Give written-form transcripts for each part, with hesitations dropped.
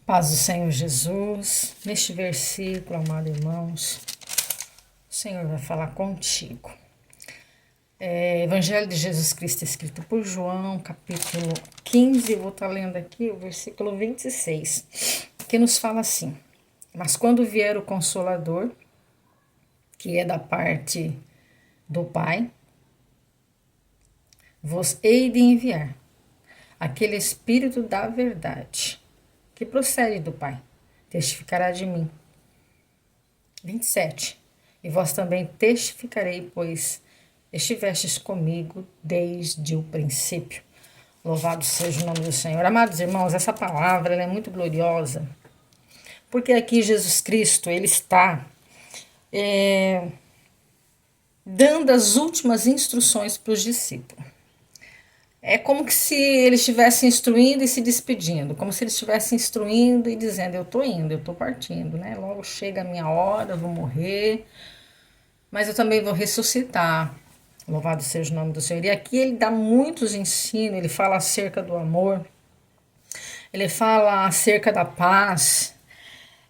Paz do Senhor Jesus. Neste versículo, amados irmãos, o Senhor vai falar contigo. Evangelho de Jesus Cristo, escrito por João, capítulo 15, eu vou estar lendo aqui o versículo 26, que nos fala assim: mas quando vier o Consolador, que é da parte do Pai, vos hei de enviar aquele Espírito da verdade, que procede do Pai, testificará de mim. 27. E vós também testificarei, pois estivestes comigo desde o princípio. Louvado seja o nome do Senhor. Amados irmãos, essa palavra ela é muito gloriosa, porque aqui Jesus Cristo ele está dando as últimas instruções para os discípulos. É como que se ele estivesse instruindo e se despedindo, como se ele estivesse instruindo e dizendo: eu estou indo, eu estou partindo, né? Logo chega a minha hora, eu vou morrer, mas eu também vou ressuscitar. Louvado seja o nome do Senhor. E aqui ele dá muitos ensinos, ele fala acerca do amor, ele fala acerca da paz,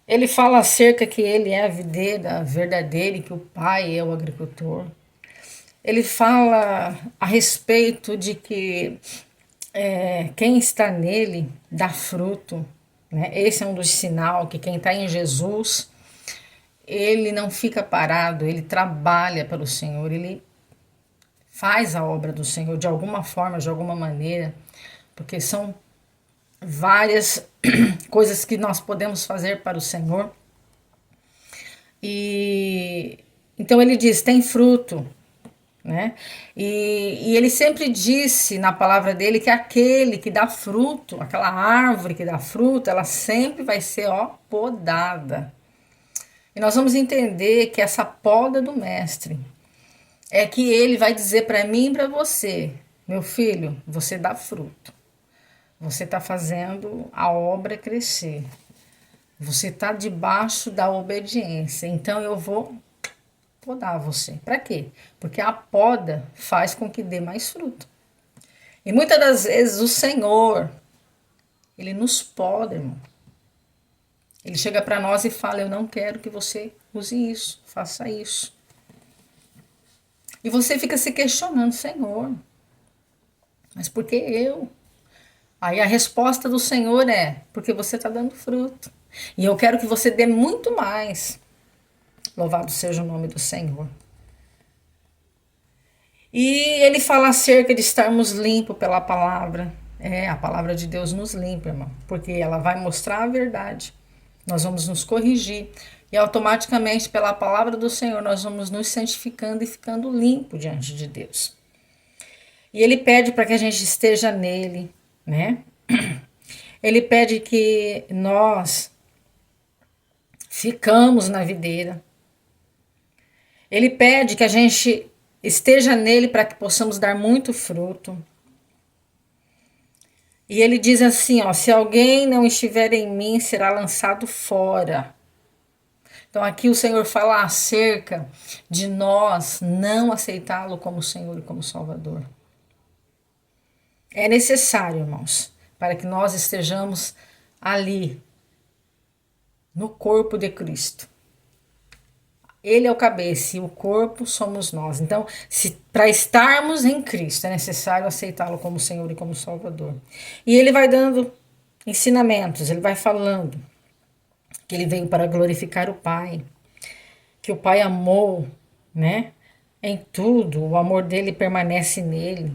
ele fala acerca que ele é a videira verdadeira e que o Pai é o agricultor. Ele fala a respeito de que quem está nele dá fruto, né? Esse é um dos sinais que quem está em Jesus, ele não fica parado, ele trabalha para o Senhor, ele faz a obra do Senhor de alguma forma, de alguma maneira, porque são várias coisas que nós podemos fazer para o Senhor. E então ele diz: tem fruto, né? E ele sempre disse na palavra dele que aquele que dá fruto, aquela árvore que dá fruto, ela sempre vai ser podada. E nós vamos entender que essa poda do mestre é que ele vai dizer para mim e para você: meu filho, você dá fruto, você está fazendo a obra crescer, você está debaixo da obediência, então eu vou podar você. Para quê? Porque a poda faz com que dê mais fruto. E muitas das vezes o Senhor, ele nos poda, irmão. Ele chega para nós e fala: eu não quero que você use isso, faça isso. E você fica se questionando: Senhor, mas por que eu? Aí a resposta do Senhor é: porque você está dando fruto. E eu quero que você dê muito mais. Louvado seja o nome do Senhor. E ele fala acerca de estarmos limpos pela palavra. A palavra de Deus nos limpa, irmão, porque ela vai mostrar a verdade. Nós vamos nos corrigir e automaticamente pela palavra do Senhor nós vamos nos santificando e ficando limpo diante de Deus. E ele pede para que a gente esteja nele, né? Ele pede que nós ficamos na videira. Ele pede que a gente esteja nele para que possamos dar muito fruto. E ele diz assim, se alguém não estiver em mim, será lançado fora. Então aqui o Senhor fala acerca de nós não aceitá-lo como Senhor e como Salvador. É necessário, irmãos, para que nós estejamos ali, no corpo de Cristo. Ele é o cabeça e o corpo somos nós. Então, para estarmos em Cristo, é necessário aceitá-lo como Senhor e como Salvador. E ele vai dando ensinamentos, ele vai falando que ele veio para glorificar o Pai, que o Pai amou, né? Em tudo, o amor dele permanece nele.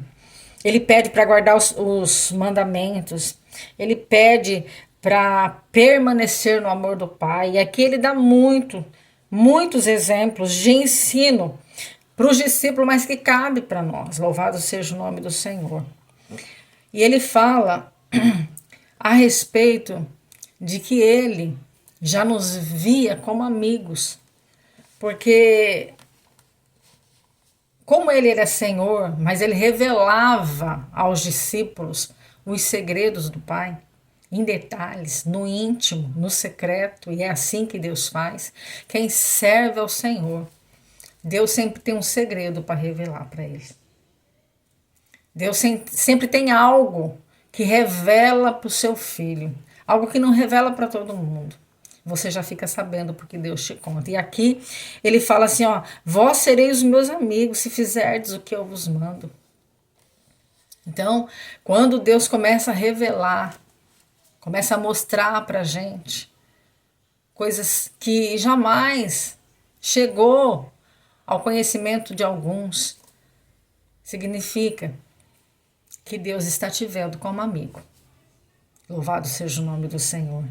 Ele pede para guardar os mandamentos, ele pede para permanecer no amor do Pai. E aqui ele dá muitos exemplos de ensino para os discípulos, mas que cabe para nós. Louvado seja o nome do Senhor. E ele fala a respeito de que ele já nos via como amigos, porque como ele era Senhor, mas ele revelava aos discípulos os segredos do Pai, em detalhes, no íntimo, no secreto, e é assim que Deus faz. Quem serve ao Senhor, Deus sempre tem um segredo para revelar para ele. Deus sempre tem algo que revela para o seu filho, algo que não revela para todo mundo. Você já fica sabendo porque Deus te conta. E aqui ele fala assim, ó, vós sereis os meus amigos se fizerdes o que eu vos mando. Então, quando Deus começa a revelar, começa a mostrar para a gente coisas que jamais chegou ao conhecimento de alguns, significa que Deus está te vendo como amigo. Louvado seja o nome do Senhor.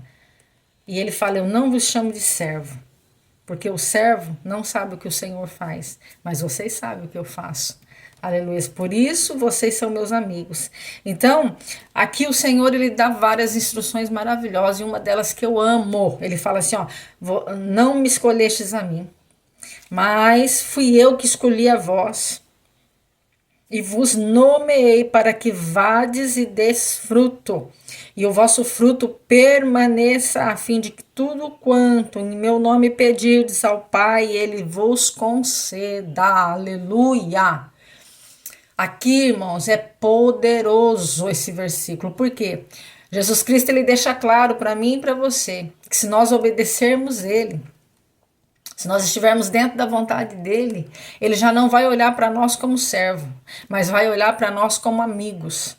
E ele fala, eu não vos chamo de servo, porque o servo não sabe o que o Senhor faz, mas vocês sabem o que eu faço. Aleluia. Por isso vocês são meus amigos. Então, aqui o Senhor ele dá várias instruções maravilhosas, e uma delas que eu amo. Ele fala assim, ó, não me escolhestes a mim, mas fui eu que escolhi a vós e vos nomeei para que vades e des fruto, e o vosso fruto permaneça, a fim de que tudo quanto em meu nome pedirdes ao Pai, ele vos conceda. Aleluia! Aqui, irmãos, é poderoso esse versículo. Por quê? Jesus Cristo ele deixa claro para mim e para você que se nós obedecermos ele, se nós estivermos dentro da vontade dele, ele já não vai olhar para nós como servo, mas vai olhar para nós como amigos.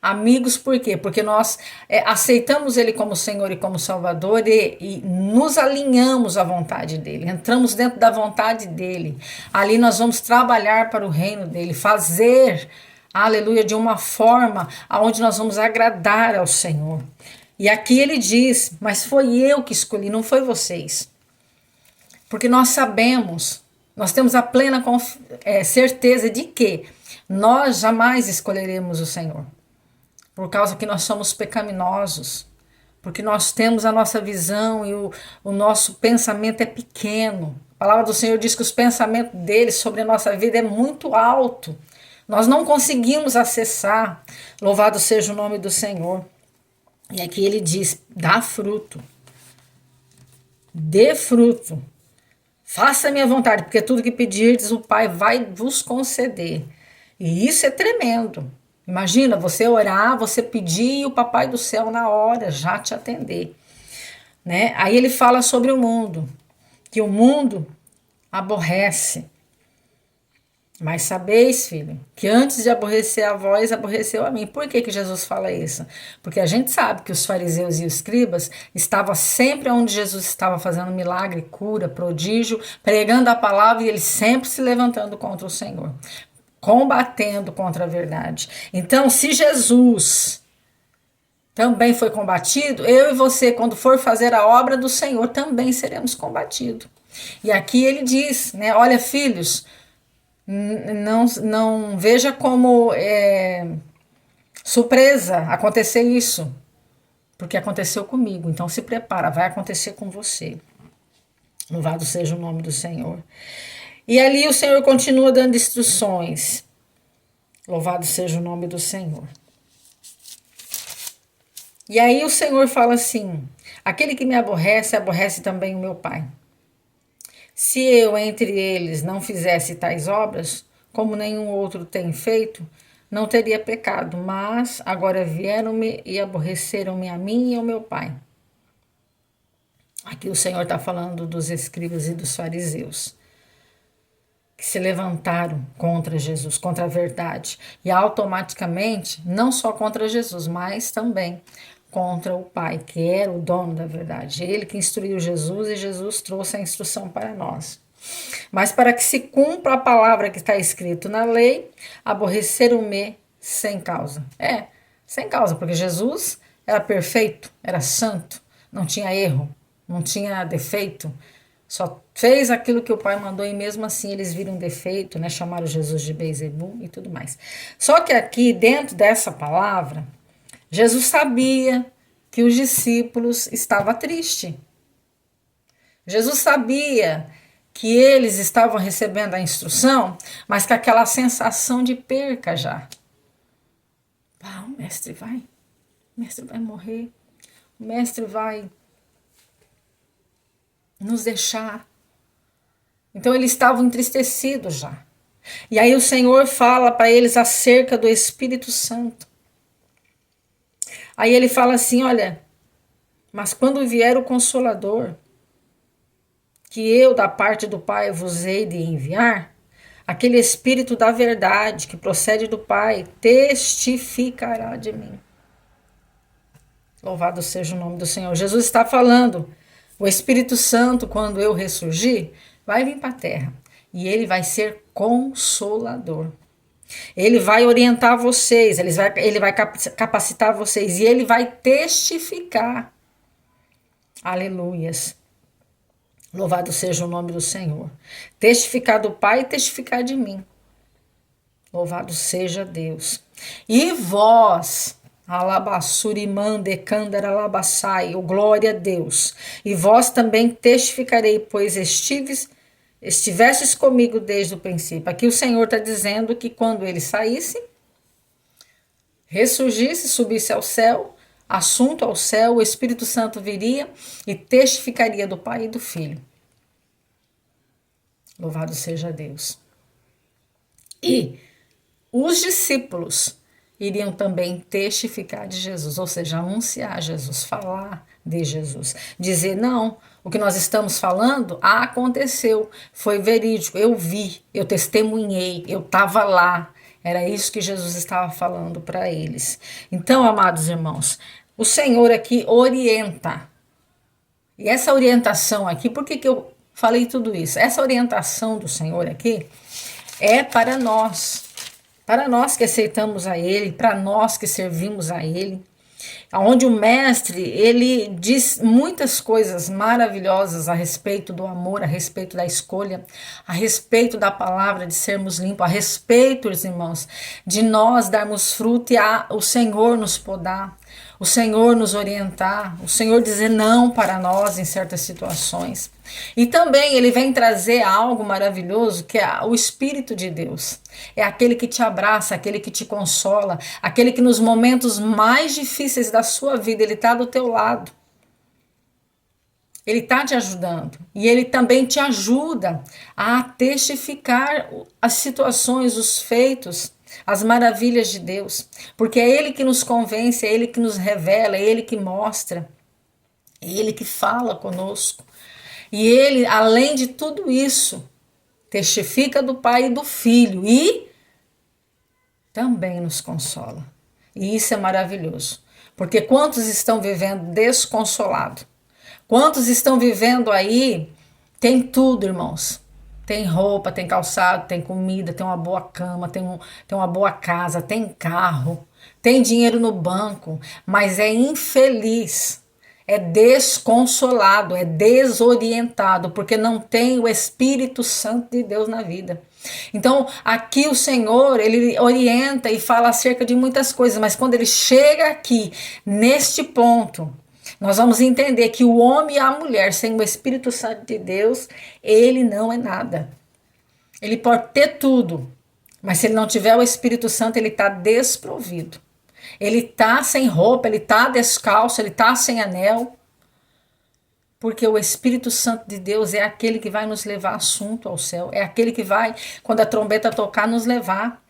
Amigos por quê? Porque nós aceitamos ele como Senhor e como Salvador e nos alinhamos à vontade dele, entramos dentro da vontade dele. Ali nós vamos trabalhar para o reino dele, fazer, aleluia, de uma forma aonde nós vamos agradar ao Senhor. E aqui ele diz, mas foi eu que escolhi, não foi vocês. Porque nós sabemos, nós temos a plena certeza de que nós jamais escolheremos o Senhor. Por causa que nós somos pecaminosos, porque nós temos a nossa visão e o nosso pensamento é pequeno. A palavra do Senhor diz que os pensamentos dele sobre a nossa vida é muito alto. Nós não conseguimos acessar. Louvado seja o nome do Senhor. E aqui ele diz, dá fruto. Dê fruto. Faça a minha vontade, porque tudo que pedirdes o Pai vai vos conceder. E isso é tremendo. Imagina você orar, você pedir e o Papai do céu na hora já te atender. Né? Aí ele fala sobre o mundo, que o mundo aborrece. Mas sabeis, filho, que antes de aborrecer a vós, aborreceu a mim. Por que Jesus fala isso? Porque a gente sabe que os fariseus e os escribas estavam sempre onde Jesus estava fazendo milagre, cura, prodígio, pregando a palavra e eles sempre se levantando contra o Senhor, combatendo contra a verdade. Então, se Jesus também foi combatido, eu e você, quando for fazer a obra do Senhor, também seremos combatidos. E aqui ele diz, né, olha, filhos, não veja como surpresa acontecer isso, porque aconteceu comigo, então se prepara, vai acontecer com você. Louvado seja o nome do Senhor. E ali o Senhor continua dando instruções. Louvado seja o nome do Senhor. E aí o Senhor fala assim, aquele que me aborrece, aborrece também o meu Pai. Se eu entre eles não fizesse tais obras, como nenhum outro tem feito, não teria pecado, mas agora vieram-me e aborreceram-me a mim e ao meu Pai. Aqui o Senhor está falando dos escribas e dos fariseus, que se levantaram contra Jesus, contra a verdade, e automaticamente, não só contra Jesus, mas também contra o Pai, que era o dono da verdade. Ele que instruiu Jesus e Jesus trouxe a instrução para nós. Mas para que se cumpra a palavra que está escrito na lei, aborreceram-me sem causa. Sem causa, porque Jesus era perfeito, era santo, não tinha erro, não tinha defeito, só fez aquilo que o Pai mandou e mesmo assim eles viram defeito, né? Chamaram Jesus de Beelzebul e tudo mais. Só que aqui, dentro dessa palavra, Jesus sabia que os discípulos estavam tristes. Jesus sabia que eles estavam recebendo a instrução, mas com aquela sensação de perca já. O mestre vai morrer, o mestre vai nos deixar. Então eles estavam entristecidos já. E aí o Senhor fala para eles acerca do Espírito Santo. Aí ele fala assim, olha, Mas quando vier o Consolador, que eu da parte do Pai vos hei de enviar, aquele Espírito da verdade que procede do Pai testificará de mim. Louvado seja o nome do Senhor. Jesus está falando, o Espírito Santo, quando eu ressurgir, vai vir para a terra e ele vai ser consolador. Ele vai orientar vocês, ele vai capacitar vocês e ele vai testificar. Aleluias. Louvado seja o nome do Senhor. Testificar do Pai e testificar de mim. Louvado seja Deus. E vós, alabassurimande candaralabassai, o glória a Deus. E vós também testificarei, pois estivestes comigo desde o princípio. Aqui o Senhor está dizendo que quando ele saísse, ressurgisse, subisse ao céu, assunto ao céu, o Espírito Santo viria e testificaria do Pai e do Filho. Louvado seja Deus. E os discípulos iriam também testificar de Jesus, ou seja, anunciar Jesus, falar de Jesus. Dizer, não, o que nós estamos falando aconteceu, foi verídico, eu vi, eu testemunhei, eu estava lá. Era isso que Jesus estava falando para eles. Então, amados irmãos, o Senhor aqui orienta. E essa orientação aqui, por que eu falei tudo isso? Essa orientação do Senhor aqui é para nós que aceitamos a Ele, para nós que servimos a Ele, onde o Mestre, ele diz muitas coisas maravilhosas a respeito do amor, a respeito da escolha, a respeito da palavra de sermos limpos, a respeito, irmãos, de nós darmos fruto e o Senhor nos podar, o Senhor nos orientar, o Senhor dizer não para nós em certas situações. E também ele vem trazer algo maravilhoso, que é o Espírito de Deus. É aquele que te abraça, aquele que te consola, aquele que nos momentos mais difíceis da sua vida, ele está do teu lado. Ele está te ajudando. E ele também te ajuda a testificar as situações, os feitos, as maravilhas de Deus. Porque é ele que nos convence, é ele que nos revela, é ele que mostra, é ele que fala conosco. E ele, além de tudo isso, testifica do Pai e do Filho e também nos consola. E isso é maravilhoso. Porque quantos estão vivendo desconsolado? Quantos estão vivendo aí, tem tudo, irmãos. Tem roupa, tem calçado, tem comida, tem uma boa cama, tem uma boa casa, tem carro, tem dinheiro no banco, mas é infeliz. É desconsolado, é desorientado, porque não tem o Espírito Santo de Deus na vida. Então, aqui o Senhor, ele orienta e fala acerca de muitas coisas, mas quando ele chega aqui, neste ponto, nós vamos entender que o homem e a mulher, sem o Espírito Santo de Deus, ele não é nada. Ele pode ter tudo, mas se ele não tiver o Espírito Santo, ele está desprovido. Ele está sem roupa, ele está descalço, ele está sem anel. Porque o Espírito Santo de Deus é aquele que vai nos levar assunto ao céu. É aquele que vai, quando a trombeta tocar, nos levar.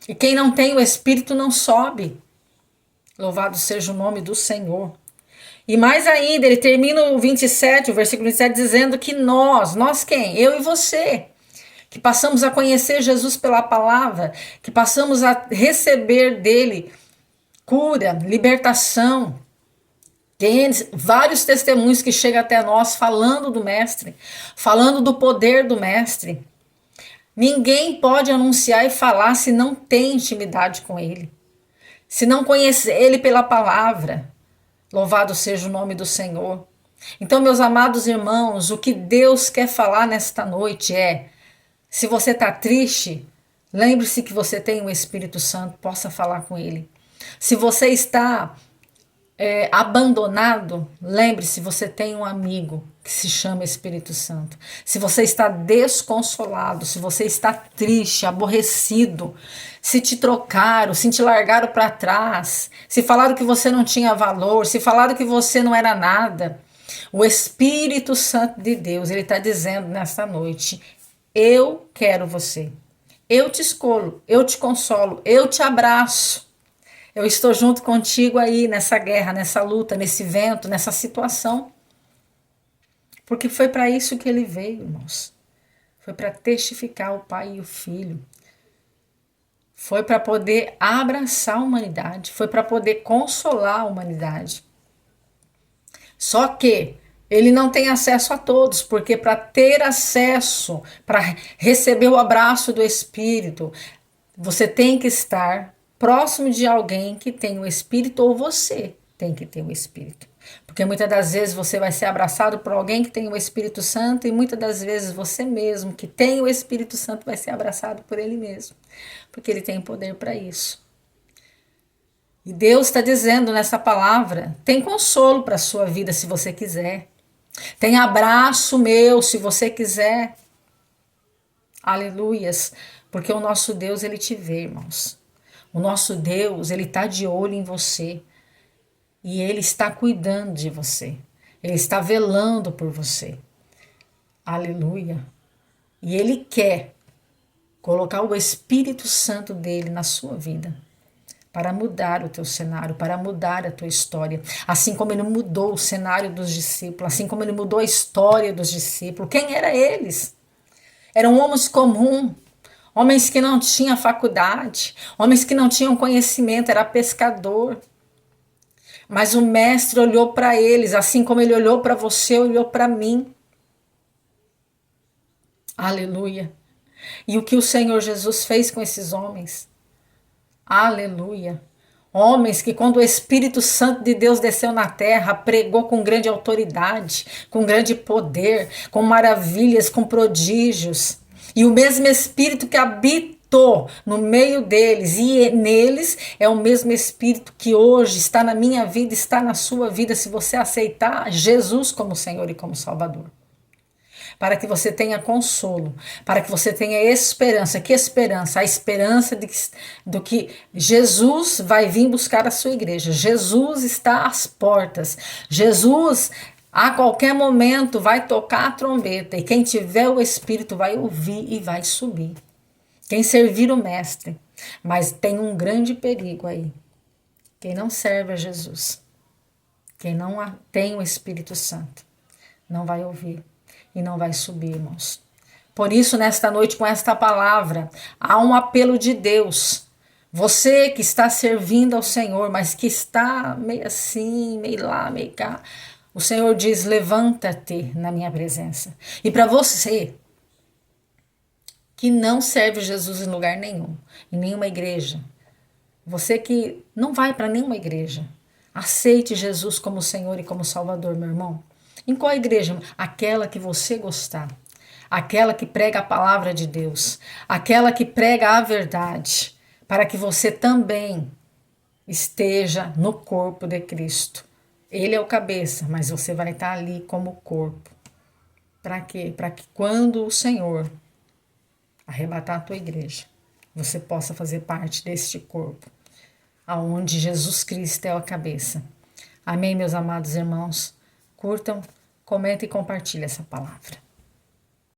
E quem não tem o Espírito não sobe. Louvado seja o nome do Senhor. E mais ainda, ele termina o 27, o versículo 27, dizendo que nós quem? Eu e você. Que passamos a conhecer Jesus pela palavra, que passamos a receber dele cura, libertação. Tem vários testemunhos que chegam até nós falando do Mestre, falando do poder do Mestre. Ninguém pode anunciar e falar se não tem intimidade com ele, se não conhecer ele pela palavra. Louvado seja o nome do Senhor. Então, meus amados irmãos, o que Deus quer falar nesta noite é, se você está triste, lembre-se que você tem o Espírito Santo, possa falar com ele. Se você está abandonado, lembre-se, você tem um amigo que se chama Espírito Santo. Se você está desconsolado, se você está triste, aborrecido, se te trocaram, se te largaram para trás, se falaram que você não tinha valor, se falaram que você não era nada, o Espírito Santo de Deus, ele está dizendo nesta noite, eu quero você, eu te escolho, eu te consolo, eu te abraço. Eu estou junto contigo aí nessa guerra, nessa luta, nesse vento, nessa situação. Porque foi para isso que ele veio, irmãos. Foi para testificar o Pai e o Filho. Foi para poder abraçar a humanidade. Foi para poder consolar a humanidade. Só que ele não tem acesso a todos, porque para ter acesso, para receber o abraço do Espírito, você tem que estar próximo de alguém que tem o Espírito, ou você tem que ter o Espírito. Porque muitas das vezes você vai ser abraçado por alguém que tem o Espírito Santo, e muitas das vezes você mesmo, que tem o Espírito Santo, vai ser abraçado por ele mesmo. Porque ele tem poder para isso. E Deus está dizendo nessa palavra: tem consolo para a sua vida se você quiser. Tem abraço meu se você quiser. Aleluias. Porque o nosso Deus, ele te vê, irmãos. O nosso Deus, ele está de olho em você. E ele está cuidando de você. Ele está velando por você. Aleluia. E ele quer colocar o Espírito Santo dele na sua vida, para mudar o teu cenário, para mudar a tua história. Assim como ele mudou o cenário dos discípulos, assim como ele mudou a história dos discípulos. Quem eram eles? Eram homens comuns, homens que não tinham faculdade, homens que não tinham conhecimento, era pescador. Mas o mestre olhou para eles, assim como ele olhou para você, olhou para mim. Aleluia. E o que o Senhor Jesus fez com esses homens? Aleluia. Homens que, quando o Espírito Santo de Deus desceu na terra, pregou com grande autoridade, com grande poder, com maravilhas, com prodígios. E o mesmo Espírito que habitou no meio deles e neles é o mesmo Espírito que hoje está na minha vida, está na sua vida, se você aceitar Jesus como Senhor e como Salvador. Para que você tenha consolo, para que você tenha esperança. Que esperança? A esperança do que Jesus vai vir buscar a sua igreja. Jesus está às portas. Jesus, a qualquer momento, vai tocar a trombeta. E quem tiver o Espírito vai ouvir e vai subir. Quem servir o Mestre. Mas tem um grande perigo aí. Quem não serve a Jesus, quem não tem o Espírito Santo, não vai ouvir e não vai subir, irmãos. Por isso, nesta noite, com esta palavra, há um apelo de Deus. Você que está servindo ao Senhor, mas que está meio assim, meio lá, meio cá, o Senhor diz: levanta-te na minha presença. E para você que não serve Jesus em lugar nenhum, em nenhuma igreja, você que não vai para nenhuma igreja, aceite Jesus como Senhor e como Salvador, meu irmão. Em qual igreja? Aquela que você gostar. Aquela que prega a palavra de Deus. Aquela que prega a verdade. Para que você também esteja no corpo de Cristo. Ele é o cabeça, mas você vai estar ali como corpo. Para quê? Para que quando o Senhor arrebatar a tua igreja, você possa fazer parte deste corpo, aonde Jesus Cristo é a cabeça. Amém, meus amados irmãos? Curtam, comentem e compartilhem essa palavra.